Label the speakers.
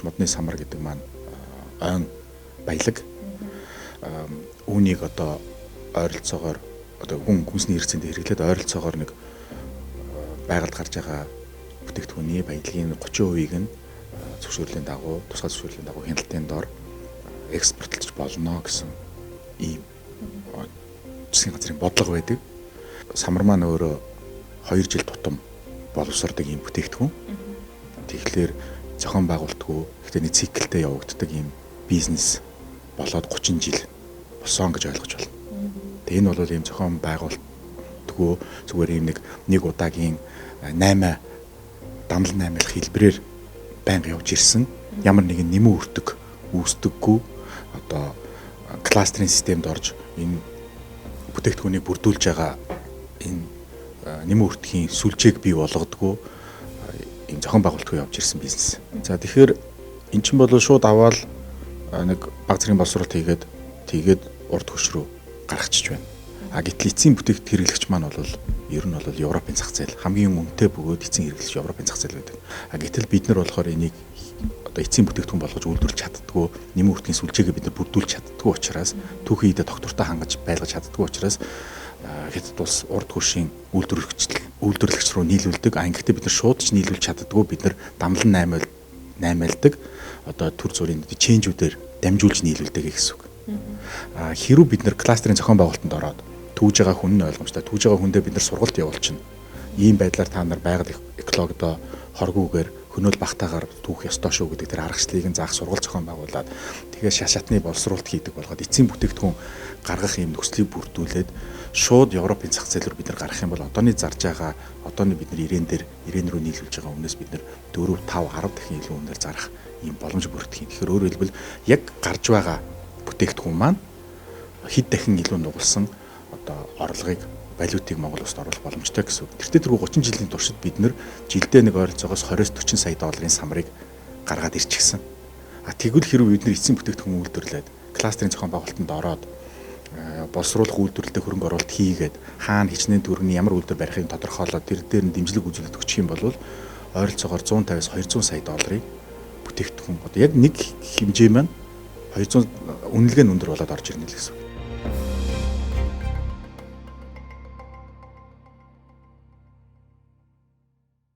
Speaker 1: модны самар гэдэг маань ойн баялаг. Үүнийг одоо ойролцоогоор одоо хүнсний хэрэгцээнд хэрэглээд ойролцоогоор нэг байгальд гарч байгаа бүтээгдэхүүний баялагын 30%-ийг нь зөвшөөрлийн дагуу, тусгай зөвшөөрлийн дагуу хяналтын дор экспортлож болно гэсэн ийм засгийн газрын бодлого байдаг. Самар маань өөрөө 2 жил тутам боловсрдог ийм бүтээгдэхүүн. Тэгэхээр зохион байгуулалтгүй гэхдээ циклтэй явагддаг ийм бизнес болоод 30 жил болсон гэж ойлгож байна. Тэгээ энэ бол ийм зохион байгуулалтгүй зүгээр ийм нэг удаагийн 8 дамл 8 хэлбэрээр байнга явж ирсэн. Ямар нэгэн нэмэн үрдэг, үүсдэггүй одоо кластерын системд орж энэ бүтээгдэхүүнийг бүрдүүлж байгаа энэ нэмэн үрдэхийн сүлжээг бий болгодгоо энэ зохион байгуулалтгүй явж ирсэн бизнес. За тэгэхээр эн чинь бол шууд аваад нэг баг зэргийн боловсролт тэгээд урд хөш рүү гаргачих байна. Гэтэл эцсийн бүтээгдэхүүн хэрэглэгч маань бол ер нь бол Европын зах зээл хамгийн үнэтэй бөгөөд эцсийн хэрэглэгч Европын зах зээл байдаг. Гэтэл бид нар болохоор энийг одоо эцсийн бүтээгдэхүүн болгож үйлдвэрлэж чаддгүй, нэмэн үрдэхийн сүлжээгээ бид нар бүрдүүлж чаддгүй учраас түүхийн идэ доктортой хангаж байлгаж чаддгүй учраас Хятад улс урд хөршийн үйлдвэрлэгч рүү нийлүүлдэг. Гэхдээ бид нар шууд ч нийлүүлж чаддгүй. Бид нар дамлан 8-aalдаг. Одоо төр зүрийн ченжүүдээр дамжуулж нийлүүлдэг гэсэн үг. Хэрвээ бид нар кластерын зохион байгуулалтанд ороод түүж байгаа хүн нь ойлгомжтой. Түүж байгаа хүндээ бид нар сургалт явуулчихна. Ийм байдлаар та нар байгаль экологидо хоргүйгээр хөнөөл багтаагаар түүх ёстой шүү гэдэг тэр аргачлалыг заах сургалт зохион байгуулад тэгээд шашаатны боловсруулалт хийдэг болгоод эцсийн бүтээгдэхүүн гаргах юм нөхцөлийг бүрдүүлээд шууд Европын зах зээл рүү бид нар гарах юм бол одооны зарж байгаа одооны бид нар ирээн рүү нийлүүлж байгаа өмнөөс бид нар 4, 5, 10 дахин илүү үнээр зарах ийм боломж бүрдэх юм. Тэгэхээр өөрөөр хэлбэл яг гарч байгаа бүтээгдэхүүн маань хэд дахин илүү нугалсан одоо орлогыг валютыг Монгол улсад оруулах боломжтой гэсэн үг. Тэртээ 30 жилийн туршид бид нэр жилдээ нэг ойролцоогоос 20-40 сая долларын самрыг гаргаад ирчихсэн. Тэгвэл хэрвээ бид нар эцсийн бүтээгдэхүүн үйлдвэрлээд кластерын зохион байгуулалтанд ороод боловсруулах үйлдвэрлэлд хөрөнгө оруулалт хийгээд хаана хичнээн төгрөгийн ямар үйлдвэр барихыг тодорхойлоод тэр дээр нь дэмжлэг үзүүлэлт өгчих юм бол ойролцоогоор 150-аас 200 сая долларын бүтээгдэхүүн одоо яг нэг хэмжээ маань 200 үнэлгээ нь өндөр болоод орж ирнэ л гэсэн үг.